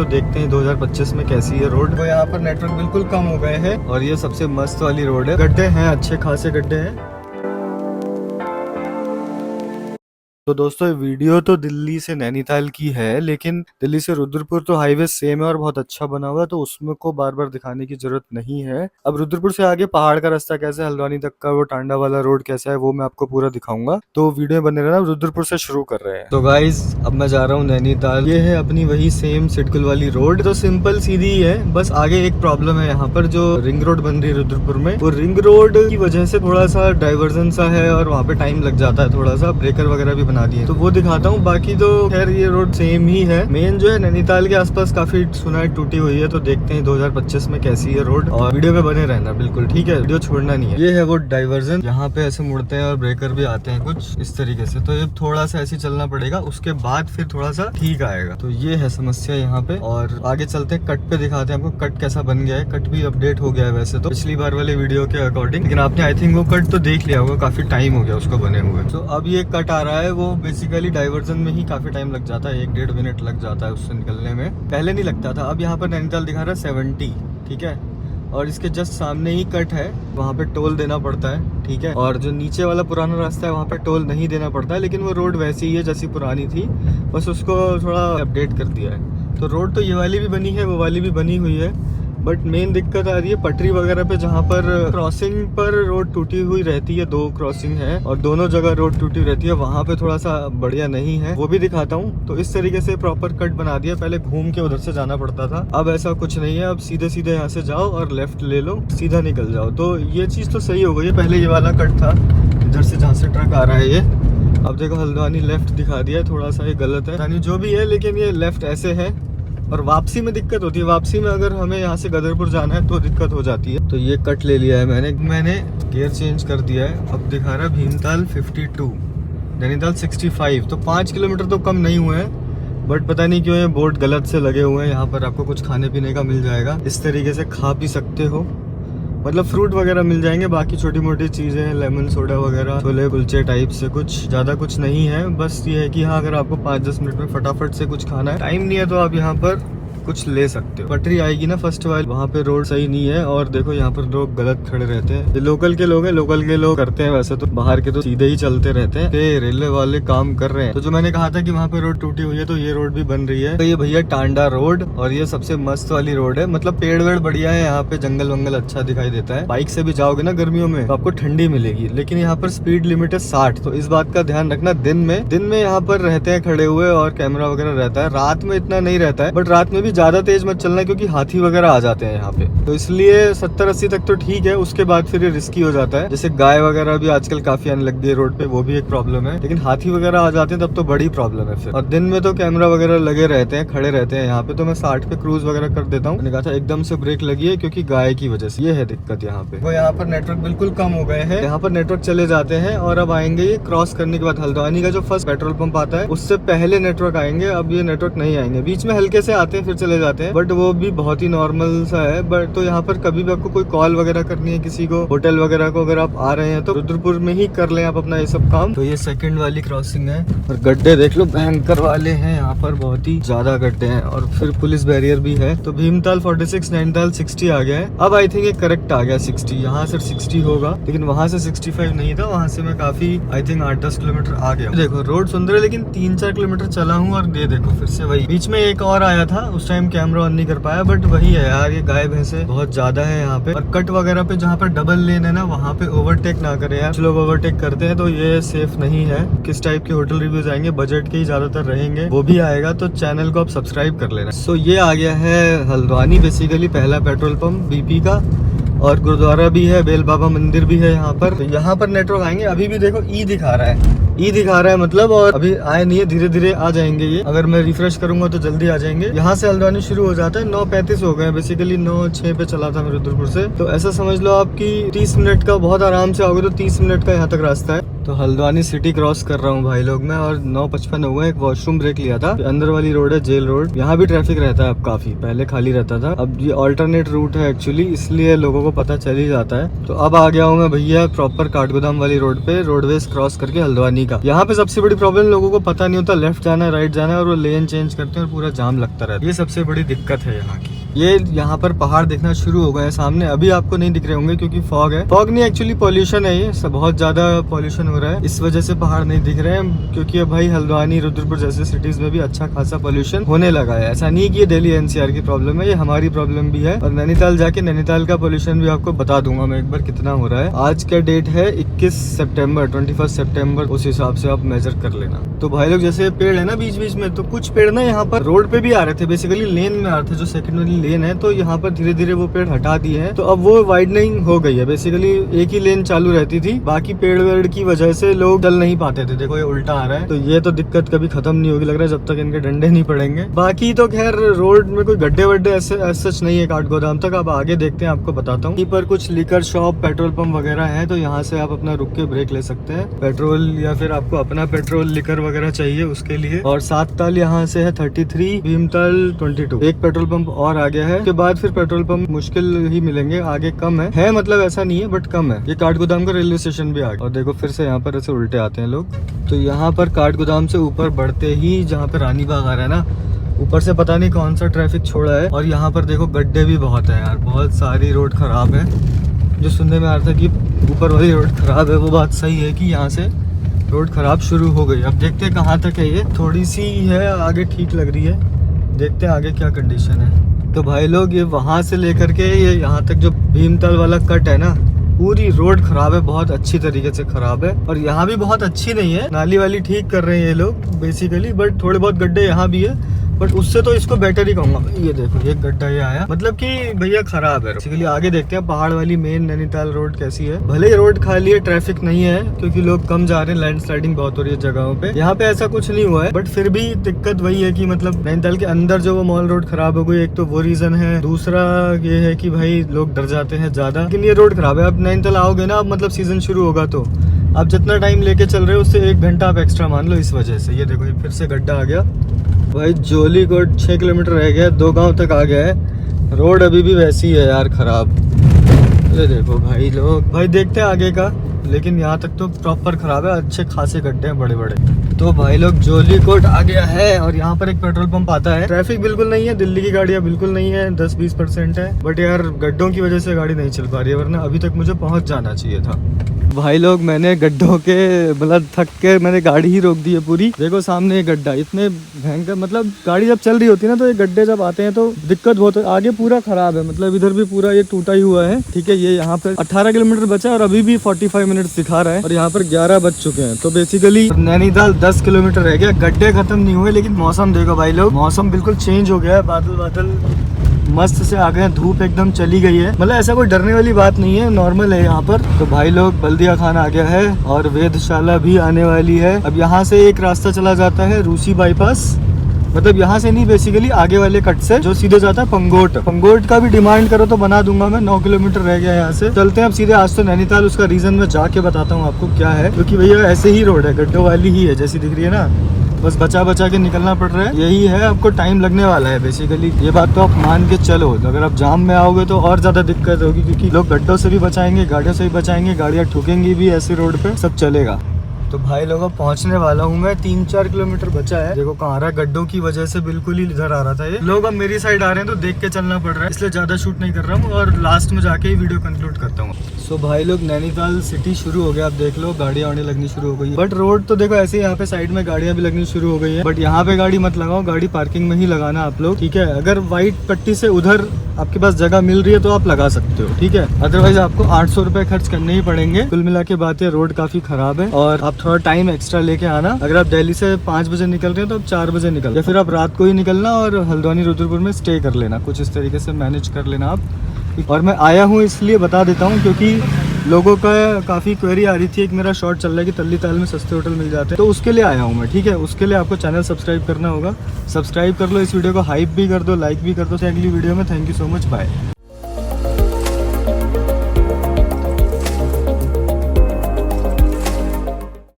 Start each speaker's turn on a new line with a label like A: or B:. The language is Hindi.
A: तो देखते हैं 2025 में कैसी है रोड। तो यहाँ पर नेटवर्क बिल्कुल कम हो गए हैं और ये सबसे मस्त वाली रोड है। गड्ढे हैं, अच्छे खासे गड्ढे हैं। तो दोस्तों ये वीडियो तो दिल्ली से नैनीताल की है, लेकिन दिल्ली से रुद्रपुर तो हाईवे सेम है और बहुत अच्छा बना हुआ है, तो उसमें को बार बार दिखाने की जरूरत नहीं है। अब रुद्रपुर से आगे पहाड़ का रास्ता कैसा है, हल्द्वानी तक का वो टांडा वाला रोड कैसा है, वो मैं आपको पूरा दिखाऊंगा। तो वीडियो बने रहना। रुद्रपुर से शुरू कर रहे हैं। तो गाइज अब मैं जा रहा हूँ नैनीताल। ये है अपनी वही सेम सिडकुल वाली रोड। तो सिंपल सीधी है, बस आगे एक प्रॉब्लम है। यहाँ पर जो रिंग रोड बन रही है रुद्रपुर में, वो रिंग रोड की वजह से थोड़ा सा डाइवर्जन सा है और वहाँ पे टाइम लग जाता है थोड़ा सा। ब्रेकर वगैरह भी बना दिए, तो वो दिखाता हूँ। बाकी तो खैर ये रोड सेम ही है। मेन जो है नैनीताल के आसपास काफी सुना है टूटी हुई है, तो देखते हैं 2025 में कैसी है रोड। और वीडियो पे बने रहना बिल्कुल, ठीक है, वीडियो छोड़ना नहीं है। ये है वो डाइवर्जन, यहाँ पे ऐसे मुड़ते हैं और ब्रेकर भी आते हैं कुछ इस तरीके से। तो ये थोड़ा सा ऐसे चलना पड़ेगा, उसके बाद फिर थोड़ा सा ठीक आएगा। तो ये है समस्या यहाँ पे। और आगे चलते हैं, कट पे दिखाते हैं आपको कट कैसा बन गया है। कट भी अपडेट हो गया है वैसे तो पिछली बार वाले वीडियो के अकॉर्डिंग, लेकिन आपने आई थिंक वो कट तो देख लिया होगा, काफी टाइम हो गया उसको बने हुए। तो अब ये कट आ रहा है, वो बेसिकली डाइवर्जन में ही काफी टाइम लग जाता है, 1-1.5 मिनट लग जाता है उससे निकलने में। पहले नहीं लगता था। अब यहाँ पर नैनीताल दिखा रहा है 70, ठीक है। और इसके जस्ट सामने ही कट है, वहाँ पे टोल देना पड़ता है, ठीक है। और जो नीचे वाला पुराना रास्ता है वहाँ पे टोल नहीं देना पड़ता है, लेकिन वो रोड वैसी ही है जैसी पुरानी थी, बस उसको थोड़ा अपडेट कर दिया है। तो रोड तो ये वाली भी बनी है, वो वाली भी बनी हुई है, बट मेन दिक्कत आ रही है पटरी वगैरह पे, जहाँ पर क्रॉसिंग पर रोड टूटी हुई रहती है। 2 क्रॉसिंग है और दोनों जगह रोड टूटी रहती है, वहाँ पे थोड़ा सा बढ़िया नहीं है, वो भी दिखाता हूँ। तो इस तरीके से प्रॉपर कट बना दिया। पहले घूम के उधर से जाना पड़ता था, अब ऐसा कुछ नहीं है। अब सीधे सीधे यहाँ से जाओ और लेफ्ट ले लो, सीधा निकल जाओ। तो ये चीज तो सही हो गई है। पहले ये वाला कट था इधर से जहाँ से ट्रक आ रहा है ये, अब देखो हल्द्वानी लेफ्ट दिखा दिया, थोड़ा सा ये गलत है, यानी जो भी है, लेकिन ये लेफ्ट ऐसे है। और वापसी में दिक्कत होती है, वापसी में अगर हमें यहाँ से गदरपुर जाना है तो दिक्कत हो जाती है। तो ये कट ले लिया है मैंने गियर चेंज कर दिया है। अब दिखा रहा है भीमताल 52, नैनीताल 65। तो 5 किलोमीटर तो कम नहीं हुए हैं, बट पता नहीं क्यों ये बोर्ड गलत से लगे हुए हैं। यहाँ पर आपको कुछ खाने पीने का मिल जाएगा, इस तरीके से खा पी सकते हो, मतलब फ्रूट वगैरह मिल जाएंगे, बाकी छोटी मोटी चीजें, लेमन सोडा वगैरह, छोले कुलचे टाइप से, कुछ ज्यादा कुछ नहीं है। बस ये है कि हाँ, अगर आपको 5-10 मिनट में फटाफट से कुछ खाना है, टाइम नहीं है, तो आप यहाँ पर कुछ ले सकते हो। पटरी आएगी ना फर्स्ट वाली, वहाँ पे रोड सही नहीं है। और देखो यहाँ पर लोग गलत खड़े रहते हैं। ये लोकल के लोग हैं, लोकल के लोग करते हैं, वैसे तो बाहर के तो सीधे ही चलते रहते हैं। रेलवे वाले काम कर रहे हैं। तो जो मैंने कहा था कि वहाँ पे रोड टूटी हुई है, तो ये रोड भी बन रही है। तो ये भैया टांडा रोड, और ये सबसे मस्त वाली रोड है, मतलब पेड़ वेड़ बढ़िया है यहाँ पे, जंगल वंगल अच्छा दिखाई देता है। बाइक से भी जाओगे ना गर्मियों में तो आपको ठंडी मिलेगी, लेकिन यहाँ पर स्पीड लिमिट है 60। तो इस बात का ध्यान रखना। दिन में यहाँ पर रहते हैं खड़े हुए और कैमरा वगैरह रहता है, रात में इतना नहीं रहता है, बट रात में भी ज्यादा तेज मत चलना, क्योंकि हाथी वगैरह आ जाते हैं यहाँ पे। तो इसलिए 70-80 तक तो ठीक है, उसके बाद फिर ये रिस्की हो जाता है। जैसे गाय वगैरह भी आजकल काफी आने लग गई है रोड पे, वो भी एक प्रॉब्लम है। लेकिन हाथी वगैरह आ जाते हैं तब तो बड़ी प्रॉब्लम है फिर। और दिन में तो कैमरा वगैरह लगे रहते हैं, खड़े रहते हैं यहाँ पे। तो मैं 60 पे क्रूज वगैरह कर देता हूँ। मैंने कहा था एकदम से ब्रेक लगी है, क्योंकि गाय की वजह से ये है दिक्कत यहाँ पे। वो यहाँ पर नेटवर्क बिल्कुल कम हो गए हैं, यहाँ पर नेटवर्क चले जाते हैं। और अब आएंगे ये क्रॉस करने के बाद हल्द्वानी का जो फर्स्ट पेट्रोल पंप आता है, उससे पहले नेटवर्क आएंगे। अब ये नेटवर्क नहीं आएंगे, बीच में हल्के से आते हैं फिर चले जाते हैं, बट वो भी बहुत ही नॉर्मल सा है। बट तो यहाँ पर कभी भी आपको कोई कॉल वगैरह करनी है किसी को, होटल वगैरह को, अगर आप आ रहे हैं तो रुद्रपुर में ही कर लें आप अपना ये सब काम। तो ये सेकंड वाली क्रॉसिंग है, और गड्ढे देख लो भयंकर वाले हैं यहाँ पर, बहुत ही ज्यादा गड्ढे हैं। और फिर पुलिस बैरियर भी है। तो भीमताल 46, नैनीताल 60 आ गया है। अब आई थिंक ये करेक्ट आ गया 60, यहाँ से 60 होगा, लेकिन वहाँ से 65 नहीं था, वहाँ से मैं काफी आई थिंक 8-10 किलोमीटर आ गया। देखो रोड सुंदर है, लेकिन 3-4 किलोमीटर चला हूँ और ये देखो फिर से वही। बीच में एक और आया था, उस टाइम कैमरा ऑन नहीं कर पाया, बट वही है यार, ये गाय भैंसे बहुत ज्यादा है यहाँ पे। और कट वगैरह पे जहाँ पर डबल लेन है ना, वहाँ पे ओवरटेक ना करे यार। कुछ लोग ओवरटेक करते हैं, तो ये सेफ नहीं है। किस टाइप के होटल रिव्यूज आएंगे, बजट के ही ज्यादातर रहेंगे, वो भी आएगा, तो चैनल को आप सब्सक्राइब कर लेना। सो ये आ गया है हल्द्वानी, बेसिकली पहला पेट्रोल पंप बीपी का, और गुरुद्वारा भी है, बेल बाबा मंदिर भी है यहाँ पर। तो यहाँ पर नेटवर्क आएंगे। अभी भी देखो ई दिखा रहा है, ई दिखा रहा है मतलब, और अभी आए नहीं है, धीरे धीरे आ जाएंगे ये। अगर मैं रिफ्रेश करूंगा तो जल्दी आ जाएंगे। यहाँ से हल्द्वानी शुरू हो जाता है, 9:35 हो गए, बेसिकली 9:06 पे चला था मैं रुद्रपुर से। तो ऐसा समझ लो आपकी 30 मिनट का, बहुत आराम से आओगे तो 30 मिनट का यहाँ तक रास्ता है। तो हल्द्वानी सिटी क्रॉस कर रहा हूँ भाई लोग मैं, और 9:55 हुआ। एक वॉशरूम ब्रेक लिया था। अंदर वाली रोड है जेल रोड, यहाँ भी ट्रैफिक रहता है अब काफी, पहले खाली रहता था। अब ये ऑल्टरनेट रूट है एक्चुअली, इसलिए लोगों को पता चल ही जाता है। तो अब आ गया हूँ मैं भैया प्रॉपर काठगोदाम वाली रोड पे, रोडवेज क्रॉस करके हल्द्वानी का। यहाँ पे सबसे बड़ी प्रॉब्लम लोगों को पता नहीं होता लेफ्ट जाना है राइट जाना है, और वो लेन चेंज करते हैं और पूरा जाम लगता रहता है। ये सबसे बड़ी दिक्कत है यहाँ की। ये यहाँ पर पहाड़ दिखना शुरू हो गए हैं सामने, अभी आपको नहीं दिख रहे होंगे क्योंकि फॉग है। फॉग नहीं एक्चुअली पॉल्यूशन है, ये सब बहुत ज्यादा पॉल्यूशन हो रहा है, इस वजह से पहाड़ नहीं दिख रहे हैं। क्योंकि अब भाई हल्द्वानी रुद्रपुर जैसे सिटीज में भी अच्छा खासा पॉल्यूशन होने लगा है। ऐसा नहीं कि ये दिल्ली एनसीआर की प्रॉब्लम है, ये हमारी प्रॉब्लम भी है। और नैनीताल जाके नैनीताल का पॉल्यूशन भी आपको बता दूंगा मैं एक बार कितना हो रहा है। आज का डेट है 21 सितंबर 21 सितंबर, उस हिसाब से आप मेजर कर लेना। तो भाई लोग जैसे पेड़ है ना बीच बीच में, तो कुछ पेड़ ना यहाँ पर रोड पे भी आ रहे थे, बेसिकली लेन में आ रहे थे जो सेकंड वाली लेन है। तो यहाँ पर धीरे धीरे वो पेड़ हटा दिए हैं, तो अब वो वाइडनिंग हो गई है। बेसिकली एक ही लेन चालू रहती थी, बाकी पेड़ वेड़ की वजह से लोग चल नहीं पाते थे। देखो ये उल्टा आ रहा है, तो ये तो दिक्कत कभी खत्म नहीं होगी लग रहा है जब तक इनके डंडे नहीं पड़ेंगे। बाकी तो खैर रोड में कोई गड्ढे वड्ढे ऐसे सच नहीं है काठगोदाम तक। अब आगे देखते हैं, आपको बताता हूँ। पर कुछ लिकर शॉप पेट्रोल पंप वगैरह है, तो यहाँ से आप अपना रुक के ब्रेक ले सकते हैं, पेट्रोल या फिर आपको अपना पेट्रोल लिकर वगैरह चाहिए उसके लिए। और 7 ताल यहाँ से है 33, भीमताल 22, एक पेट्रोल पंप और आगे है। उसके बाद फिर पेट्रोल पंप मुश्किल ही मिलेंगे, आगे कम है मतलब ऐसा नहीं है बट कम है। ये काठगोदाम का रेलवे स्टेशन भी आ गया। और देखो फिर से यहाँ पर ऐसे उल्टे आते हैं लोग। तो यहाँ पर काठगोदाम से ऊपर बढ़ते ही जहाँ पे रानी बाग आ रहा है ना, ऊपर से पता नहीं कौन सा ट्रैफिक छोड़ा है। और यहाँ पर देखो गड्ढे भी बहुत है यार, बहुत सारी रोड खराब है। जो सुनने में आ रहा था कि ऊपर वाली रोड खराब है, वो बात सही है कि यहाँ से रोड खराब शुरू हो गई। अब देखते हैं कहाँ तक है, ये थोड़ी सी है आगे ठीक लग रही है, देखते हैं आगे क्या कंडीशन है। तो भाई लोग ये वहाँ से लेकर के ये यहाँ तक जो भीमताल वाला कट है ना, पूरी रोड खराब है, बहुत अच्छी तरीके से खराब है। और यहाँ भी बहुत अच्छी नहीं है, नाली वाली ठीक कर रहे हैं ये लोग बेसिकली, बट थोड़े बहुत गड्ढे यहाँ भी है, बट उससे तो इसको बेटर ही कहूंगा। ये देखो ये गड्ढा ये आया, मतलब कि भैया खराब है बेसिकली। आगे देखते हैं पहाड़ वाली मेन नैनीताल रोड कैसी है। भले ही रोड खाली है, ट्रैफिक नहीं है क्योंकि लोग कम जा रहे हैं, लैंडस्लाइडिंग बहुत हो रही है जगहों पे। यहाँ पे ऐसा कुछ नहीं हुआ है, बट फिर भी दिक्कत वही है कि मतलब नैनीताल के अंदर जो वो मॉल रोड खराब हो गई, एक तो वो रीजन है, दूसरा ये है कि भाई लोग डर जाते हैं ज्यादा। लेकिन ये रोड खराब है। अब नैनीताल आओगे ना, अब मतलब सीजन शुरू होगा तो आप जितना टाइम लेके चल रहे हो उससे 1 घंटा आप एक्स्ट्रा मान लो इस वजह से। ये देखो ये फिर से गड्ढा आ गया भाई। जोली को 6 किलोमीटर रह गया, 2 गांव तक आ गया है। रोड अभी भी वैसी है यार खराब। ये देखो भाई लोग, भाई देखते हैं आगे का, लेकिन यहाँ तक तो प्रॉपर खराब है, अच्छे खासे गड्ढे हैं बड़े बड़े। तो भाई लोग जोली कोट आ गया है और यहाँ पर एक पेट्रोल पंप आता है। ट्रैफिक बिल्कुल नहीं है, दिल्ली की गाड़ियाँ बिल्कुल नहीं है, 10-20% है, बट यार गड्ढों की वजह से गाड़ी नहीं चल पा रही है, वरना अभी तक मुझे पहुँच जाना चाहिए था। भाई लोग मैंने गड्ढों के मतलब थक के मैंने गाड़ी ही रोक दी है पूरी। देखो सामने एक गड्ढा, इतने भयंकर, मतलब गाड़ी जब चल रही होती है ना तो ये गड्ढे जब आते हैं तो दिक्कत बहुत है। आगे पूरा खराब है, मतलब इधर भी पूरा ये टूटा ही हुआ है। ठीक है, ये यहाँ पे 18 किलोमीटर बचा है और अभी भी 45 मिनट दिखा रहा है, और यहाँ पर 11 बज चुके हैं। तो बेसिकली नैनीताल 10 किलोमीटर रह गया। गड्ढे खत्म नहीं हुए, लेकिन मौसम देखो भाई लोग, मौसम बिल्कुल चेंज हो गया है, बादल बादल मस्त से आ गए, धूप एकदम चली गई है। मतलब ऐसा कोई डरने वाली बात नहीं है, नॉर्मल है यहाँ पर। तो भाई लोग बल्दिया खान आ गया है और वेधशाला भी आने वाली है। अब यहाँ से एक रास्ता चला जाता है रूसी बाईपास, मतलब यहाँ से नहीं बेसिकली आगे वाले कट से, जो सीधे जाता है पंगोट। पंगोट का भी डिमांड करो तो बना दूंगा मैं, 9 किलोमीटर रह गया यहाँ से। चलते हैं अब सीधे आज तो नैनीताल, उसका रीजन मैं जाके बताता हूँ आपको क्या है, क्योंकि भैया ऐसे ही रोड है, गड्ढों वाली ही है जैसी दिख रही है ना, बस बचा बचा के निकलना पड़ रहा है। यही है, आपको टाइम लगने वाला है बेसिकली, ये बात तो आप मान के चलो। अगर आप जाम में आओगे तो और ज्यादा दिक्कत होगी, क्योंकि लोग गड्ढों से भी बचाएंगे, गाड़ियों से भी बचाएंगे, गाड़ियाँ ठुकेंगी भी ऐसे रोड पे, सब चलेगा। तो भाई लोगों पहुंचने वाला हूँ मैं, 3-4 किलोमीटर बचा है। देखो कहाँ आ रहा है, गड्ढों की वजह से बिल्कुल ही इधर आ रहा था ये। लोग अब मेरी साइड आ रहे हैं तो देख के चलना पड़ रहा है, इसलिए ज्यादा शूट नहीं कर रहा हूँ और लास्ट में जाके ही वीडियो कंक्लूड करता हूँ। सो भाई लोग नैनीताल सिटी शुरू हो गया, आप देख लो गाड़ियाँ आने लगनी शुरू हो गई है। बट रोड तो देखो ऐसे ही, यहाँ पे साइड में गाड़ियाँ भी लगनी शुरू हो गई है, बट यहाँ पे गाड़ी मत लगाओ, गाड़ी पार्किंग में ही लगाना आप लोग, ठीक है। अगर व्हाइट पट्टी से उधर आपके पास जगह मिल रही है तो आप लगा सकते हो, ठीक है। अदरवाइज आपको 800 रुपए खर्च करने ही पड़ेंगे। कुल मिला के बात है, रोड काफी खराब है और आप थोड़ा टाइम एक्स्ट्रा लेके आना। अगर आप दिल्ली से 5 बजे निकल रहे हैं तो आप 4 बजे निकल, या फिर आप रात को ही निकलना और हल्द्वानी रुद्रपुर में स्टे कर लेना, कुछ इस तरीके से मैनेज कर लेना आप। और मैं आया हूँ इसलिए बता देता हूँ क्योंकि लोगों का काफ़ी क्वेरी आ रही थी, एक मेरा शॉर्ट चल रहा है कि तल्ली ताल में सस्ते होटल मिल जाते हैं, तो उसके लिए आया हूँ मैं, ठीक है। उसके लिए आपको चैनल सब्सक्राइब करना होगा, सब्सक्राइब कर लो, इस वीडियो को हाइप भी कर दो, लाइक भी कर दो। अगली वीडियो में thank you so much, bye.